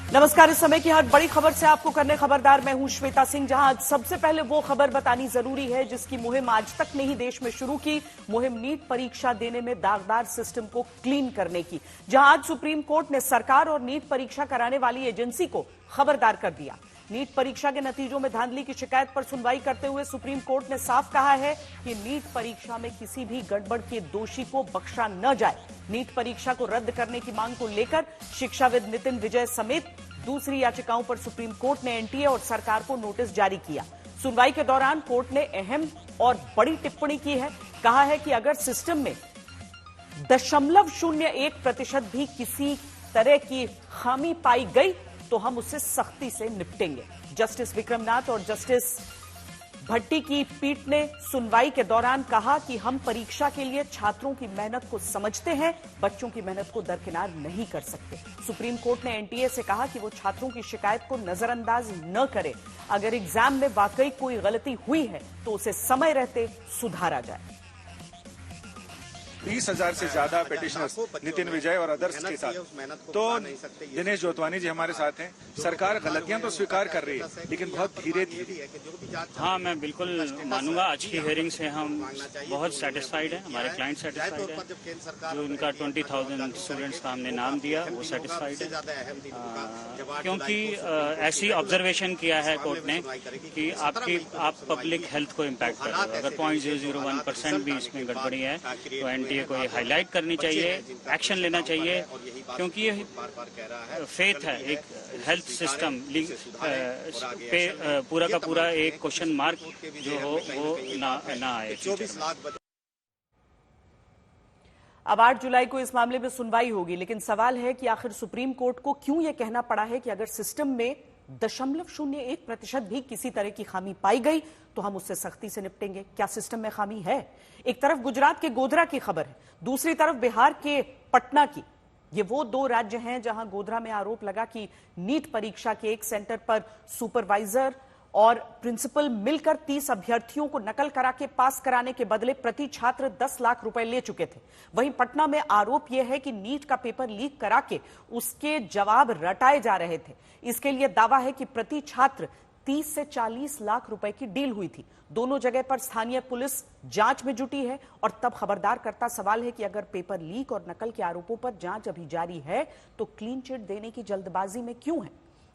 नमस्कार। इस समय की हर बड़ी खबर से आपको करने खबरदार मैं हूं श्वेता सिंह। जहां आज सबसे पहले वो खबर बतानी जरूरी है जिसकी मुहिम आज तक नहीं देश में शुरू की, मुहिम नीट परीक्षा देने में दागदार सिस्टम को क्लीन करने की। जहां आज सुप्रीम कोर्ट ने सरकार और नीट परीक्षा कराने वाली एजेंसी को खबरदार कर दिया। नीट परीक्षा के नतीजों में धांधली की शिकायत पर सुनवाई करते हुए सुप्रीम कोर्ट ने साफ कहा है कि नीट परीक्षा में किसी भी गड़बड़ के दोषी को बख्शा न जाए। नीट परीक्षा को रद्द करने की मांग को लेकर शिक्षाविद नितिन विजय समेत दूसरी याचिकाओं पर सुप्रीम कोर्ट ने एनटीए और सरकार को नोटिस जारी किया। सुनवाई के दौरान कोर्ट ने अहम और बड़ी टिप्पणी की है। कहा है कि अगर सिस्टम में 0.01% भी किसी तरह की खामी पाई गई तो हम उससे सख्ती से निपटेंगे। जस्टिस विक्रमनाथ और जस्टिस भट्टी की पीठ ने सुनवाई के दौरान कहा कि हम परीक्षा के लिए छात्रों की मेहनत को समझते हैं, बच्चों की मेहनत को दरकिनार नहीं कर सकते। सुप्रीम कोर्ट ने एनटीए से कहा कि वो छात्रों की शिकायत को नजरअंदाज न करे। अगर एग्जाम में वाकई कोई गलती हुई है तो उसे समय रहते सुधारा जाए। 20,000 से ज्यादा पेटिशनर्स नितिन विजय और अदर्स के साथ, तो दिनेश जोतवानी जी हमारे साथ हैं। सरकार गलतियां तो स्वीकार कर रही है लेकिन बहुत धीरे धीरे। हाँ, मैं बिल्कुल मानूंगा। आज की हियरिंग से हम बहुत सेटिस्फाइड हैं, हमारे क्लाइंट सेटिस्फाइड है। जो उनका 20,000 स्टूडेंट्स का हमने नाम दिया वो सेटिस्फाइड है, क्योंकि ऐसी ऑब्जर्वेशन किया है कोर्ट ने कि आप पब्लिक हेल्थ को इम्पैक्ट कर रहे हो। अगर 0.001% भी इसमें गड़बड़ी है तो एनटीए को ये हाईलाइट करनी चाहिए, एक्शन लेना चाहिए, क्योंकि ये फेथ है एक हेल्थ सिस्टम पे पूरा का पूरा एक क्वेश्चन मार्क जो हो वो ना आए। अब 8 जुलाई को इस मामले में सुनवाई होगी, लेकिन सवाल है कि आखिर सुप्रीम कोर्ट को क्यों यह कहना पड़ा है कि अगर सिस्टम में 0.01% भी किसी तरह की खामी पाई गई तो हम उससे सख्ती से निपटेंगे। क्या सिस्टम में खामी है? एक तरफ गुजरात के गोधरा की खबर है, दूसरी तरफ बिहार के पटना की। ये वो दो राज्य हैं जहां गोधरा में आरोप लगा कि नीट परीक्षा के एक सेंटर पर सुपरवाइजर और प्रिंसिपल मिलकर 30 अभ्यर्थियों को नकल करा के पास कराने के बदले प्रति छात्र 10 लाख रुपए ले चुके थे। वहीं पटना में आरोप यह है कि नीट का पेपर लीक करा के उसके जवाब रटाए जा रहे थे। इसके लिए दावा है कि प्रति छात्र 30 से 40 लाख रुपए की डील हुई थी। दोनों जगह पर स्थानीय पुलिस जांच में जुटी है और तब खबरदार करता सवाल है कि अगर पेपर लीक और नकल के आरोपों पर जांच अभी जारी है तो क्लीन चिट देने की जल्दबाजी में क्यों है?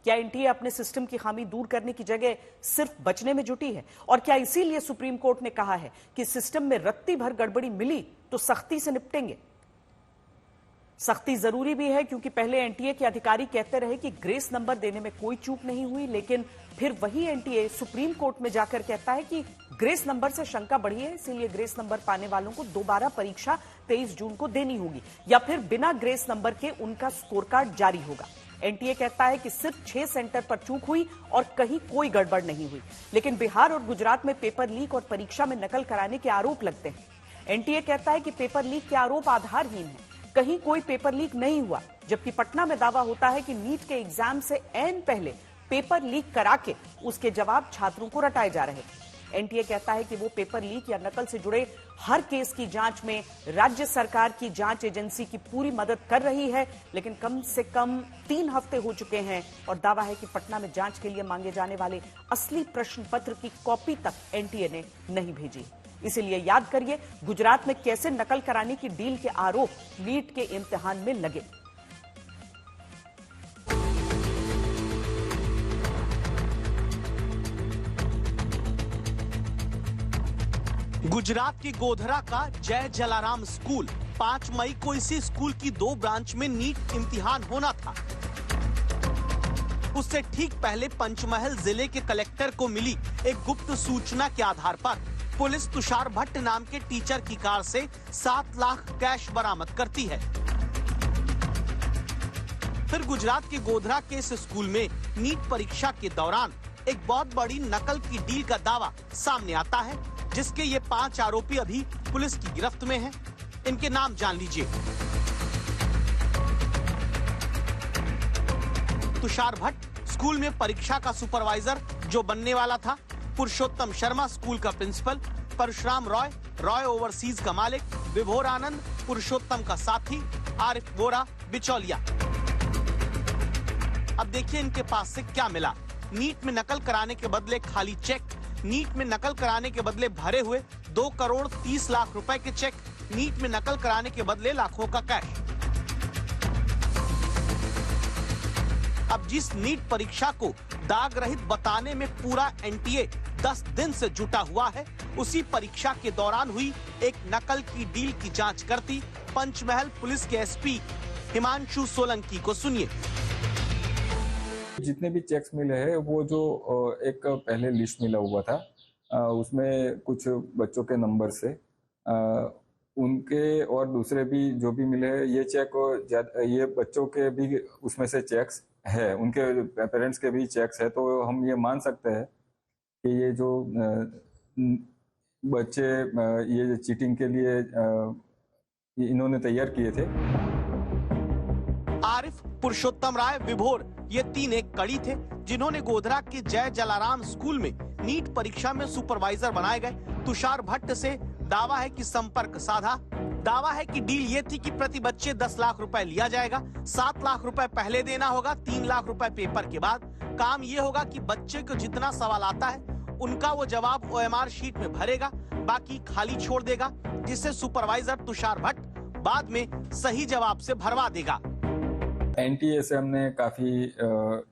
क्या एनटीए अपने सिस्टम की खामी दूर करने की जगह सिर्फ बचने में जुटी है? और क्या इसीलिए सुप्रीम कोर्ट ने कहा है कि सिस्टम में रत्ती भर गड़बड़ी मिली तो सख्ती से निपटेंगे? सख्ती जरूरी भी है क्योंकि पहले एनटीए के अधिकारी कहते रहे कि ग्रेस नंबर देने में कोई चूक नहीं हुई, लेकिन फिर वही एनटीए सुप्रीम कोर्ट में जाकर कहता है कि ग्रेस नंबर से शंका बढ़ी है, इसीलिए ग्रेस नंबर पाने वालों को दोबारा परीक्षा 23 जून को देनी होगी या फिर बिना ग्रेस नंबर के उनका स्कोर कार्ड जारी होगा। एनटीए कहता है कि सिर्फ 6 सेंटर पर चूक हुई और कहीं कोई गड़बड़ नहीं हुई, लेकिन बिहार और गुजरात में पेपर लीक और परीक्षा में नकल कराने के आरोप लगते हैं। एनटीए कहता है कि पेपर लीक के आरोप आधारहीन है, कहीं कोई पेपर लीक नहीं हुआ, जबकि पटना में दावा होता है कि नीट के एग्जाम से ऐन पहले पेपर लीक करा के उसके जवाब छात्रों को रटाए जा रहे थे। एनटीए कहता है कि वो पेपर लीक या नकल से जुड़े हर केस की जांच में राज्य सरकार की जांच एजेंसी की पूरी मदद कर रही है, लेकिन कम से कम 3 हफ्ते हो चुके हैं और दावा है कि पटना में जांच के लिए मांगे जाने वाले असली प्रश्न पत्र की कॉपी तक एनटीए ने नहीं भेजी। इसीलिए याद करिए गुजरात में कैसे नकल कराने की डील के आरोप नीट के इम्तिहान में लगे। गुजरात के गोधरा का जय जलाराम स्कूल, 5 मई को इसी स्कूल की 2 ब्रांच में नीट इम्तिहान होना था। उससे ठीक पहले पंचमहल जिले के कलेक्टर को मिली एक गुप्त सूचना के आधार पर पुलिस तुषार भट्ट नाम के टीचर की कार से 7 लाख कैश बरामद करती है। फिर गुजरात के गोधरा के इस स्कूल में नीट परीक्षा के दौरान एक बहुत बड़ी नकल की डील का दावा सामने आता है, जिसके ये 5 आरोपी अभी पुलिस की गिरफ्त में हैं। इनके नाम जान लीजिए। तुषार भट्ट स्कूल में परीक्षा का सुपरवाइजर जो बनने वाला था, पुरुषोत्तम शर्मा स्कूल का प्रिंसिपल, परशुराम रॉय ओवरसीज का मालिक, विभोर आनंद पुरुषोत्तम का साथी, आरिफ वोरा बिचौलिया। अब देखिए इनके पास से क्या मिला। नीट में नकल कराने के बदले खाली चेक, नीट में नकल कराने के बदले भरे हुए 2 करोड़ 30 लाख रुपए के चेक, नीट में नकल कराने के बदले लाखों का कैश। अब जिस नीट परीक्षा को दाग रहित बताने में पूरा एनटीए 10 दिन से जुटा हुआ है, उसी परीक्षा के दौरान हुई एक नकल की डील की जांच करती पंचमहल पुलिस के एसपी हिमांशु सोलंकी को सुनिए। जितने भी चेक्स मिले हैं वो जो एक पहले लिस्ट मिला हुआ था, उसमें कुछ बच्चों के नंबर से उनके और दूसरे भी जो भी मिले हैं, ये चेक ये बच्चों के भी उसमें से चेक्स है, उनके पेरेंट्स के भी चेक्स है। तो हम ये मान सकते हैं कि ये जो बच्चे ये चीटिंग के लिए इन्होंने तैयार किए थे। आरिफ, पुरुषोत्तम राय, विभोर, ये 3 एक कड़ी थे जिन्होंने गोधरा के जय जलाराम स्कूल में नीट परीक्षा में सुपरवाइजर बनाए गए। तुषार भट्ट से दावा है कि संपर्क साधा। दावा है कि डील ये थी कि प्रति बच्चे 10 लाख रुपए लिया जाएगा, 7 लाख रुपए पहले देना होगा, 3 लाख रुपए पेपर के बाद। काम ये होगा कि बच्चे को जितना सवाल आता है उनका वो जवाब OMR शीट में भरेगा, बाकी खाली छोड़ देगा, जिससे सुपरवाइजर तुषार भट्ट बाद में सही जवाब से भरवा देगा। एनटीए से हमने काफी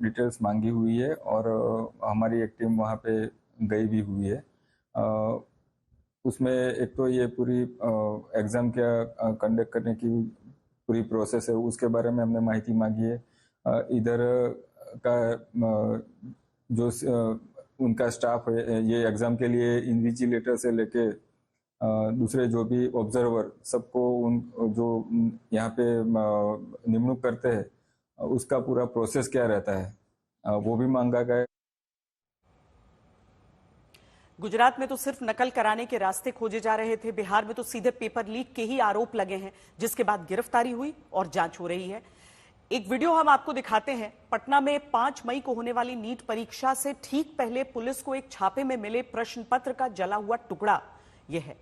डिटेल्स मांगी हुई है और हमारी एक टीम वहाँ पे गई भी हुई है। उसमें एक तो ये पूरी एग्जाम क्या कंडक्ट करने की पूरी प्रोसेस है, उसके बारे में हमने माहिती मांगी है। इधर का जो उनका स्टाफ है, ये एग्जाम के लिए इन्विजिलेटर से लेके दूसरे जो भी ऑब्जर्वर सबको उन जो यहाँ पे निमणूक करते हैं, उसका पूरा प्रोसेस क्या रहता है वो भी मांगा गया। गुजरात में तो सिर्फ नकल कराने के रास्ते खोजे जा रहे थे, बिहार में तो सीधे पेपर लीक के ही आरोप लगे हैं, जिसके बाद गिरफ्तारी हुई और जांच हो रही है। एक वीडियो हम आपको दिखाते हैं। पटना में 5 मई को होने वाली नीट परीक्षा से ठीक पहले पुलिस को एक छापे में मिले प्रश्न पत्र का जला हुआ टुकड़ा यह है,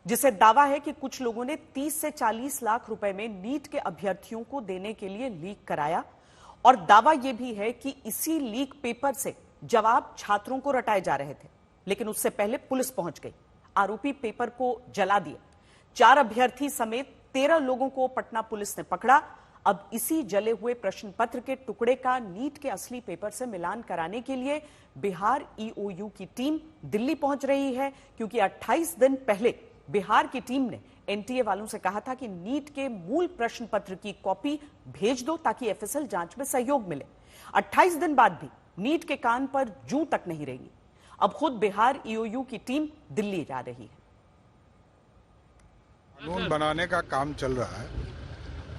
जिसे दावा है कि कुछ लोगों ने 30 से 40 लाख रुपए में नीट के अभ्यर्थियों को देने के लिए लीक कराया। और दावा यह भी है कि इसी लीक पेपर से जवाब छात्रों को रटाए जा रहे थे, लेकिन उससे पहले पुलिस पहुंच गई, आरोपी पेपर को जला दिया। 4 अभ्यर्थी समेत 13 लोगों को पटना पुलिस ने पकड़ा। अब इसी जले हुए प्रश्न पत्र के टुकड़े का नीट के असली पेपर से मिलान कराने के लिए बिहार EOU की टीम दिल्ली पहुंच रही है, क्योंकि 28 दिन पहले बिहार की टीम ने एनटीए वालों से कहा था कि नीट के मूल प्रश्न पत्र की कॉपी भेज दो ताकि FSL जांच में सहयोग मिले। 28 दिन बाद भी नीट के कान पर जूं तक नहीं रहेगी। अब खुद बिहार EOU की टीम दिल्ली जा रही है। कानून बनाने का काम चल रहा है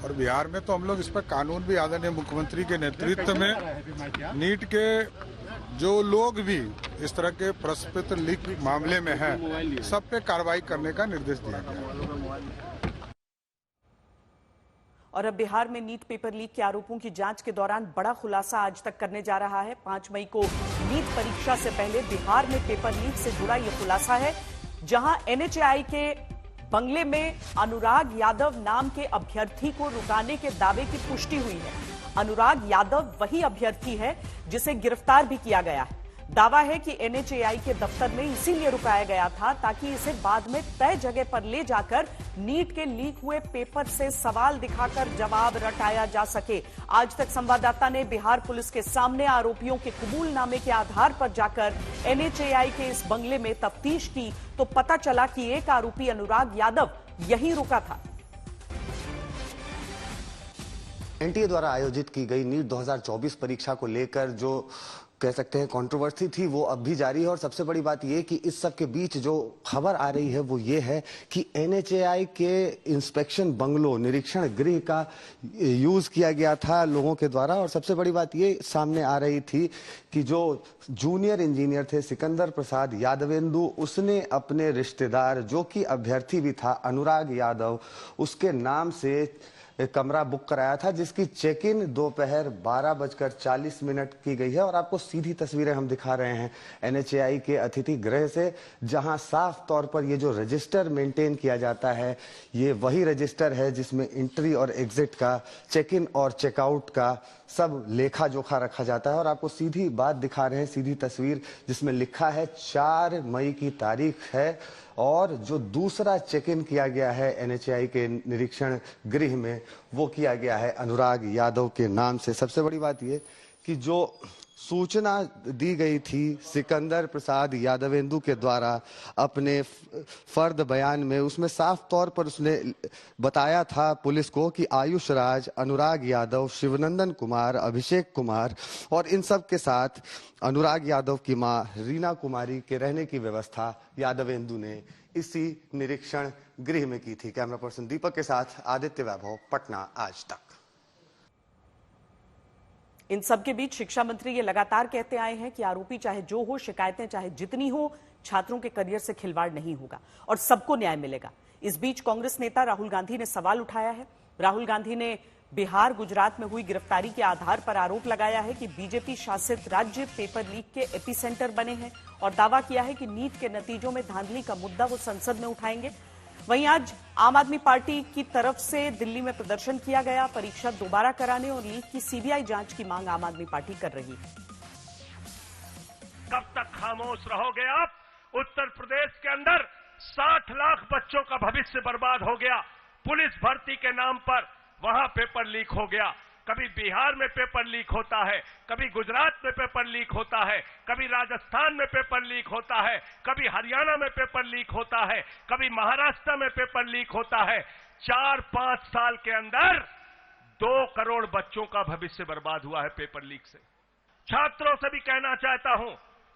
और बिहार में तो हम लोग इस पर कानून भी आदरणीय मुख्यमंत्री के नेतृत्व में नीट के जो लोग भी इस तरह के प्रश्न पत्र लीक मामले में हैं, सब पे कार्रवाई करने का निर्देश दिया गया। और अब बिहार में नीट पेपर लीक के आरोपों की जांच के दौरान बड़ा खुलासा आज तक करने जा रहा है। 5 मई को नीट परीक्षा से पहले बिहार में पेपर लीक से जुड़ा यह खुलासा है, जहां NHAI के बंगले में अनुराग यादव नाम के अभ्यर्थी को रुकाने के दावे की पुष्टि हुई है। अनुराग यादव वही अभ्यर्थी है जिसे गिरफ्तार भी किया गया है। दावा है कि NHAI के दफ्तर में इसीलिए रुकाया गया था ताकि इसे बाद में तय जगह पर ले जाकर नीट के लीक हुए पेपर से सवाल दिखाकर जवाब रटाया जा सके। आज तक संवाददाता ने बिहार पुलिस के सामने आरोपियों के कबूलनामे के आधार पर जाकर NHAI के इस बंगले में तफ्तीश की तो पता चला कि एक आरोपी अनुराग यादव यहीं रुका था। एनटीए द्वारा आयोजित की गई नीट 2024 परीक्षा को लेकर जो कह सकते हैं कंट्रोवर्सी थी, वो अब भी जारी है। और सबसे बड़ी बात यह कि इस सब के बीच जो खबर आ रही है वो ये है कि NHAI के इंस्पेक्शन बंगलों, निरीक्षण गृह का यूज किया गया था लोगों के द्वारा। और सबसे बड़ी बात ये सामने आ रही थी कि जो जूनियर इंजीनियर थे सिकंदर प्रसाद यादवेंदु, उसने अपने रिश्तेदार जो कि अभ्यर्थी भी था अनुराग यादव, उसके नाम से कमरा बुक कराया था, जिसकी चेक इन दोपहर 12:40 की गई है। और आपको सीधी तस्वीरें हम दिखा रहे हैं NHAI के अतिथि गृह से, जहां साफ तौर पर ये जो रजिस्टर मेंटेन किया जाता है, ये वही रजिस्टर है जिसमें एंट्री और एग्जिट का, चेक इन और चेकआउट का सब लेखा जोखा रखा जाता है। और आपको सीधी बात दिखा रहे हैं, सीधी तस्वीर, जिसमें लिखा है 4 मई की तारीख है। और जो दूसरा चेक इन किया गया है NHAI के निरीक्षण गृह में, वो किया गया है अनुराग यादव के नाम से। सबसे बड़ी बात ये कि जो सूचना दी गई थी सिकंदर प्रसाद यादवेंदु के द्वारा अपने फर्द बयान में, उसमें साफ तौर पर उसने बताया था पुलिस को कि आयुष राज, अनुराग यादव, शिवनंदन कुमार, अभिषेक कुमार और इन सब के साथ अनुराग यादव की मां रीना कुमारी के रहने की व्यवस्था यादवेंदु ने इसी निरीक्षण गृह में की थी। कैमरा पर्सन दीपक के साथ आदित्य वैभव, पटना आज तक। इन सबके बीच शिक्षा मंत्री ये लगातार कहते आए हैं कि आरोपी चाहे जो हो, शिकायतें चाहे जितनी हो, छात्रों के करियर से खिलवाड़ नहीं होगा और सबको न्याय मिलेगा। इस बीच कांग्रेस नेता राहुल गांधी ने सवाल उठाया है। राहुल गांधी ने बिहार, गुजरात में हुई गिरफ्तारी के आधार पर आरोप लगाया है कि बीजेपी शासित राज्य पेपर लीक के एपिसेंटर बने हैं और दावा किया है कि नीट के नतीजों में धांधली का मुद्दा वो संसद में उठाएंगे। वहीं आज आम आदमी पार्टी की तरफ से दिल्ली में प्रदर्शन किया गया। परीक्षा दोबारा कराने और लीक की CBI जांच की मांग आम आदमी पार्टी कर रही है। कब तक खामोश रहोगे आप? उत्तर प्रदेश के अंदर 60 लाख बच्चों का भविष्य बर्बाद हो गया। पुलिस भर्ती के नाम पर वहां पेपर लीक हो गया। कभी बिहार में पेपर लीक होता है, कभी गुजरात में पेपर लीक होता है, कभी राजस्थान में पेपर लीक होता है, कभी हरियाणा में पेपर लीक होता है, कभी महाराष्ट्र में पेपर लीक होता है। 4-5 साल के अंदर 2 करोड़ बच्चों का भविष्य बर्बाद हुआ है पेपर लीक से। छात्रों से भी कहना चाहता हूं,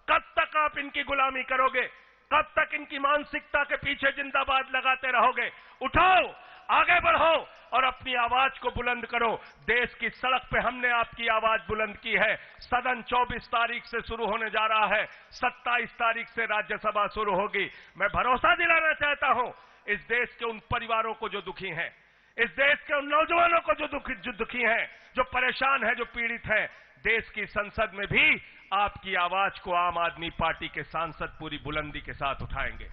कब तक आप इनकी गुलामी करोगे? कब तक इनकी मानसिकता के पीछे जिंदाबाद लगाते रहोगे? उठाओ, आगे बढ़ो और अपनी आवाज को बुलंद करो। देश की सड़क पे हमने आपकी आवाज बुलंद की है। सदन 24 तारीख से शुरू होने जा रहा है, 27 तारीख से राज्यसभा शुरू होगी। मैं भरोसा दिलाना चाहता हूं इस देश के उन परिवारों को जो दुखी हैं, इस देश के उन नौजवानों को जो दुखी हैं, जो परेशान है, जो पीड़ित है, देश की संसद में भी आपकी आवाज को आम आदमी पार्टी के सांसद पूरी बुलंदी के साथ उठाएंगे।